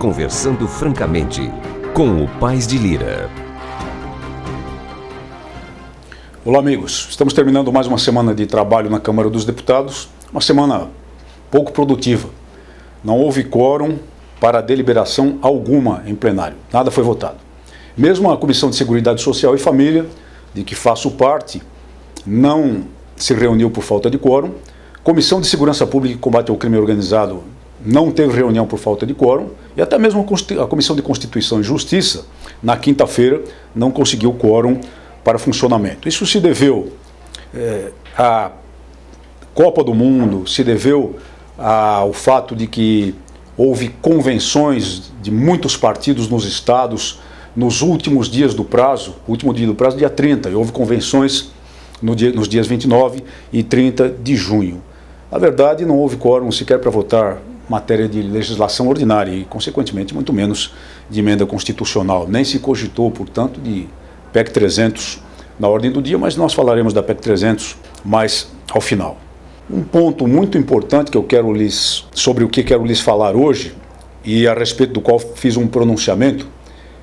Conversando Francamente, com o Paes de Lira. Olá, amigos. Estamos terminando mais uma semana de trabalho na Câmara dos Deputados, uma semana pouco produtiva. Não houve quórum para deliberação alguma em plenário, nada foi votado. Mesmo a Comissão de Seguridade Social e Família, de que faço parte, não se reuniu por falta de quórum. Comissão de Segurança Pública e Combate ao Crime Organizado não teve reunião por falta de quórum, e até mesmo a Comissão de Constituição e Justiça, na quinta-feira, não conseguiu quórum para funcionamento. Isso se deveu à Copa do Mundo, se deveu ao fato de que houve convenções de muitos partidos nos estados nos últimos dias do prazo, o último dia do prazo, dia 30, e houve convenções nos dias 29 e 30 de junho. Na verdade, não houve quórum sequer para votar matéria de legislação ordinária e, consequentemente, muito menos de emenda constitucional. Nem se cogitou, portanto, de PEC 300 na ordem do dia, mas nós falaremos da PEC 300 mais ao final. Um ponto muito importante sobre o que quero lhes falar hoje, e a respeito do qual fiz um pronunciamento,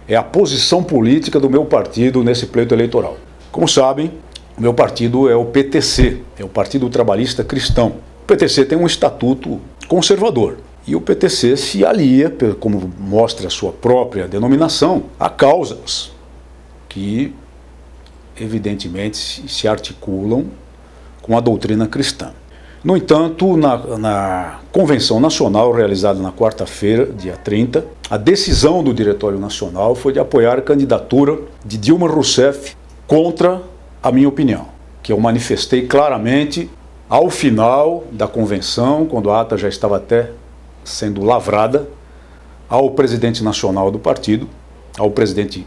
é a posição política do meu partido nesse pleito eleitoral. Como sabem, o meu partido é o PTC, é o Partido Trabalhista Cristão. O PTC tem um estatuto conservador e o PTC se alia, como mostra a sua própria denominação, a causas que evidentemente se articulam com a doutrina cristã. No entanto, na Convenção Nacional realizada na quarta-feira, dia 30, a decisão do Diretório Nacional foi de apoiar a candidatura de Dilma Rousseff contra a minha opinião, que eu manifestei claramente ao final da convenção, quando a ata já estava até sendo lavrada, ao presidente nacional do partido, ao presidente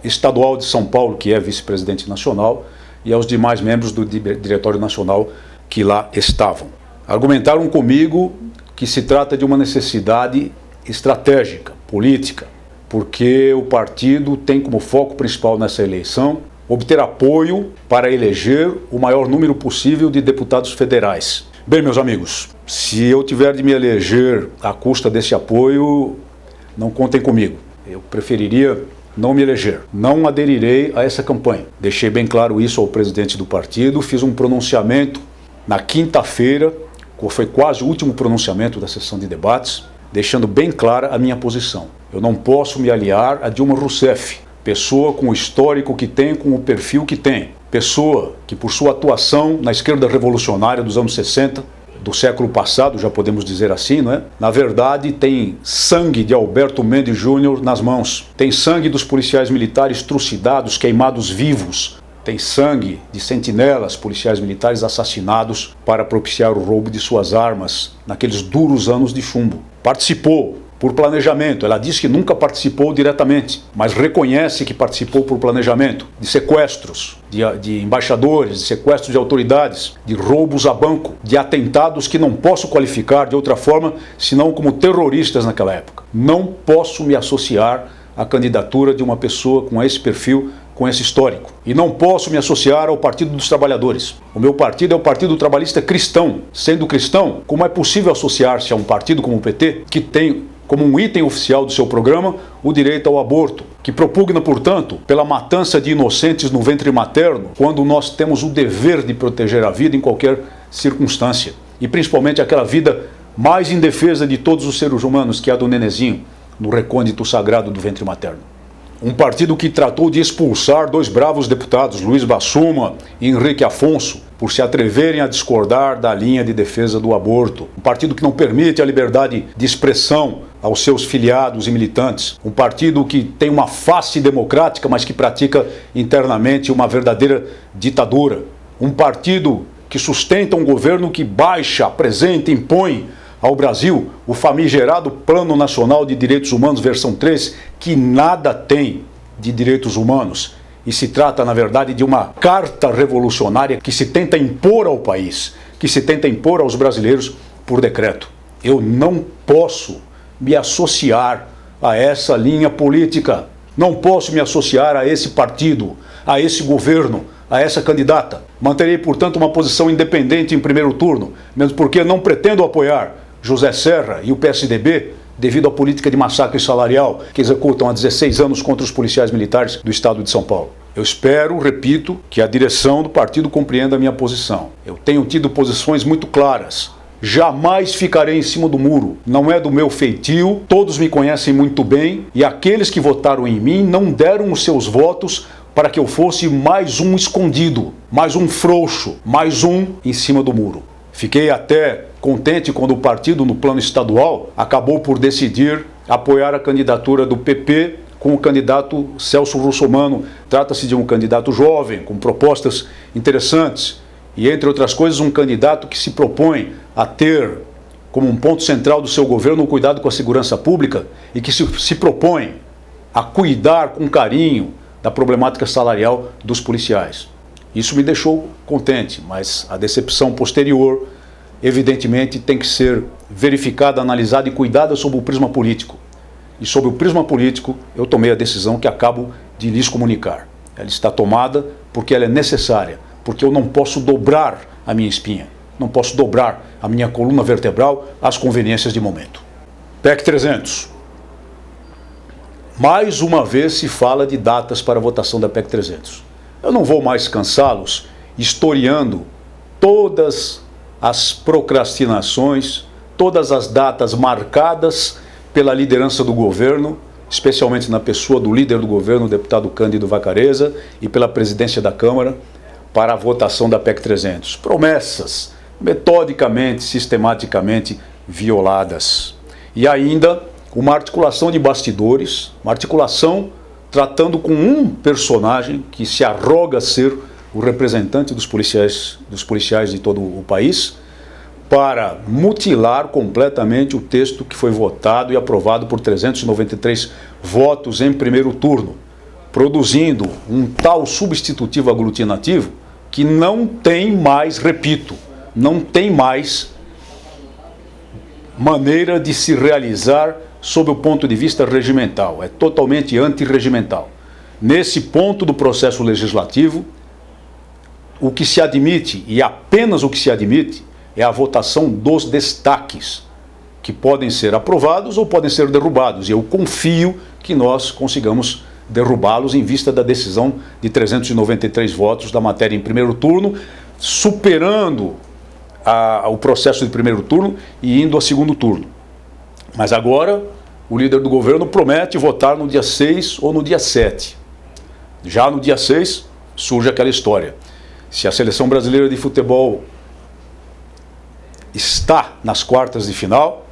estadual de São Paulo, que é vice-presidente nacional, e aos demais membros do Diretório Nacional que lá estavam. Argumentaram comigo que se trata de uma necessidade estratégica, política, porque o partido tem como foco principal nessa eleição obter apoio para eleger o maior número possível de deputados federais. Bem, meus amigos, se eu tiver de me eleger à custa desse apoio, não contem comigo. Eu preferiria não me eleger. Não aderirei a essa campanha. Deixei bem claro isso ao presidente do partido, fiz um pronunciamento na quinta-feira, foi quase o último pronunciamento da sessão de debates, deixando bem clara a minha posição. Eu não posso me aliar a Dilma Rousseff, pessoa com o histórico que tem, com o perfil que tem, pessoa que por sua atuação na esquerda revolucionária dos anos 60, do século passado, já podemos dizer assim, não é? Na verdade, tem sangue de Alberto Mendes Júnior nas mãos, tem sangue dos policiais militares trucidados, queimados vivos, tem sangue de sentinelas, policiais militares assassinados para propiciar o roubo de suas armas naqueles duros anos de chumbo. Participou por planejamento. Ela diz que nunca participou diretamente, mas reconhece que participou por planejamento de sequestros de embaixadores, de sequestros de autoridades, de roubos a banco, de atentados que não posso qualificar de outra forma senão como terroristas naquela época. Não posso me associar à candidatura de uma pessoa com esse perfil, com esse histórico. E não posso me associar ao Partido dos Trabalhadores. O meu partido é o Partido Trabalhista Cristão. Sendo cristão, como é possível associar-se a um partido como o PT, que tem como um item oficial do seu programa o direito ao aborto, que propugna, portanto, pela matança de inocentes no ventre materno, quando nós temos o dever de proteger a vida em qualquer circunstância, e principalmente aquela vida mais indefesa de todos os seres humanos, que é a do nenezinho, no recôndito sagrado do ventre materno. Um partido que tratou de expulsar dois bravos deputados, Luiz Bassuma e Henrique Afonso, por se atreverem a discordar da linha de defesa do aborto. Um partido que não permite a liberdade de expressão aos seus filiados e militantes. Um partido que tem uma face democrática, mas que pratica internamente uma verdadeira ditadura. Um partido que sustenta um governo que baixa, apresenta, impõe ao Brasil o famigerado Plano Nacional de Direitos Humanos, versão 3, que nada tem de direitos humanos. E se trata, na verdade, de uma carta revolucionária que se tenta impor ao país, que se tenta impor aos brasileiros por decreto. Eu não posso me associar a essa linha política. Não posso me associar a esse partido, a esse governo, a essa candidata. Manterei, portanto, uma posição independente em primeiro turno, mesmo porque não pretendo apoiar José Serra e o PSDB devido à política de massacre salarial que executam há 16 anos contra os policiais militares do estado de São Paulo. Eu espero, repito, que a direção do partido compreenda a minha posição. Eu tenho tido posições muito claras. Jamais ficarei em cima do muro. Não é do meu feitio, todos me conhecem muito bem e aqueles que votaram em mim não deram os seus votos para que eu fosse mais um escondido, mais um frouxo, mais um em cima do muro. Fiquei até contente quando o partido, no plano estadual, acabou por decidir apoiar a candidatura do PP com o candidato Celso Russomano. Trata-se de um candidato jovem, com propostas interessantes e, entre outras coisas, um candidato que se propõe a ter como um ponto central do seu governo o cuidado com a segurança pública e que se propõe a cuidar com carinho da problemática salarial dos policiais. Isso me deixou contente, mas a decepção posterior, evidentemente, tem que ser verificada, analisada e cuidada sob o prisma político. E sob o prisma político, eu tomei a decisão que acabo de lhes comunicar. Ela está tomada porque ela é necessária, porque eu não posso dobrar a minha espinha, não posso dobrar a minha coluna vertebral às conveniências de momento. PEC 300. Mais uma vez se fala de datas para a votação da PEC 300. Eu não vou mais cansá-los historiando todas as procrastinações, todas as datas marcadas pela liderança do governo, especialmente na pessoa do líder do governo, o deputado Cândido Vacarezza, e pela presidência da Câmara, para a votação da PEC 300. Promessas metodicamente, sistematicamente violadas. E ainda uma articulação de bastidores, uma articulação tratando com um personagem que se arroga ser o representante dos policiais de todo o país, para mutilar completamente o texto que foi votado e aprovado por 393 votos em primeiro turno, produzindo um tal substitutivo aglutinativo que não tem mais, repito, não tem mais maneira de se realizar sob o ponto de vista regimental, é totalmente antirregimental. Nesse ponto do processo legislativo, o que se admite, e apenas o que se admite, é a votação dos destaques, que podem ser aprovados ou podem ser derrubados. E eu confio que nós consigamos derrubá-los em vista da decisão de 393 votos da matéria em primeiro turno, superando o processo de primeiro turno e indo a segundo turno. Mas agora, o líder do governo promete votar no dia 6 ou no dia 7. Já no dia 6, surge aquela história. Se a seleção brasileira de futebol está nas quartas de final,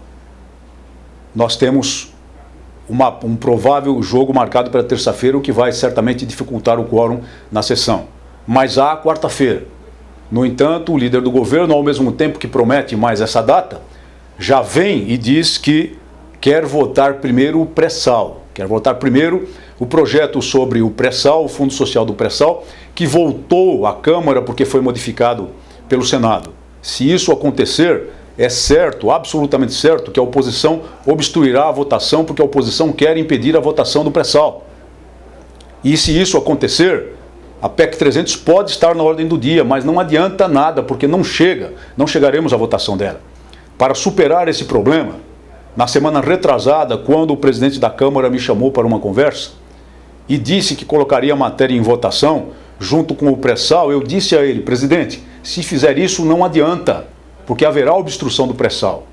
nós temos um provável jogo marcado para terça-feira, o que vai certamente dificultar o quórum na sessão. Mas há quarta-feira. No entanto, o líder do governo, ao mesmo tempo que promete mais essa data, já vem e diz que quer votar primeiro o pré-sal, quer votar primeiro o projeto sobre o pré-sal, o Fundo Social do Pré-sal, que voltou à Câmara porque foi modificado pelo Senado. Se isso acontecer, é certo, absolutamente certo, que a oposição obstruirá a votação porque a oposição quer impedir a votação do pré-sal. E se isso acontecer, a PEC 300 pode estar na ordem do dia, mas não adianta nada, porque não chegaremos à votação dela. Para superar esse problema, na semana retrasada, quando o presidente da Câmara me chamou para uma conversa e disse que colocaria a matéria em votação junto com o pré-sal, eu disse a ele: presidente, se fizer isso não adianta, porque haverá obstrução do pré-sal.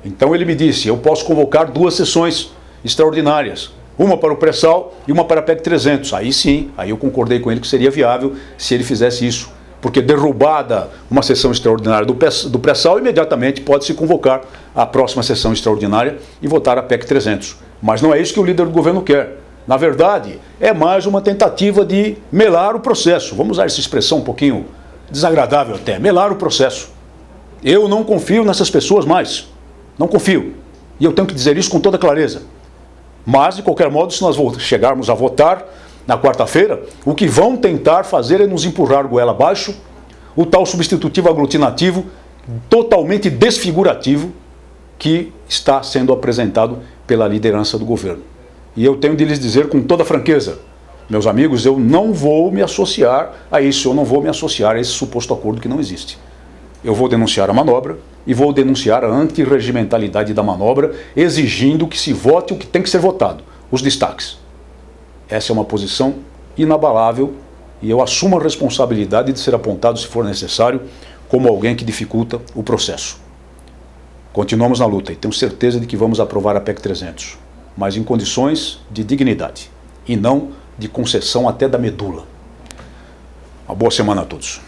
Então ele me disse: eu posso convocar 2 sessões extraordinárias, uma para o pré-sal e uma para a PEC 300. Aí sim, aí eu concordei com ele que seria viável se ele fizesse isso, porque derrubada uma sessão extraordinária do pré-sal, imediatamente pode-se convocar a próxima sessão extraordinária e votar a PEC 300. Mas não é isso que o líder do governo quer. Na verdade, é mais uma tentativa de melar o processo. Vamos usar essa expressão um pouquinho desagradável até, melar o processo. Eu não confio nessas pessoas mais, não confio. E eu tenho que dizer isso com toda clareza. Mas, de qualquer modo, se nós chegarmos a votar na quarta-feira, o que vão tentar fazer é nos empurrar goela abaixo o tal substitutivo aglutinativo totalmente desfigurativo que está sendo apresentado pela liderança do governo. E eu tenho de lhes dizer com toda franqueza, meus amigos, eu não vou me associar a isso, eu não vou me associar a esse suposto acordo que não existe. Eu vou denunciar a manobra, e vou denunciar a antirregimentalidade da manobra, exigindo que se vote o que tem que ser votado, os destaques. Essa é uma posição inabalável e eu assumo a responsabilidade de ser apontado, se for necessário, como alguém que dificulta o processo. Continuamos na luta e tenho certeza de que vamos aprovar a PEC 300, mas em condições de dignidade e não de concessão até da medula. Uma boa semana a todos.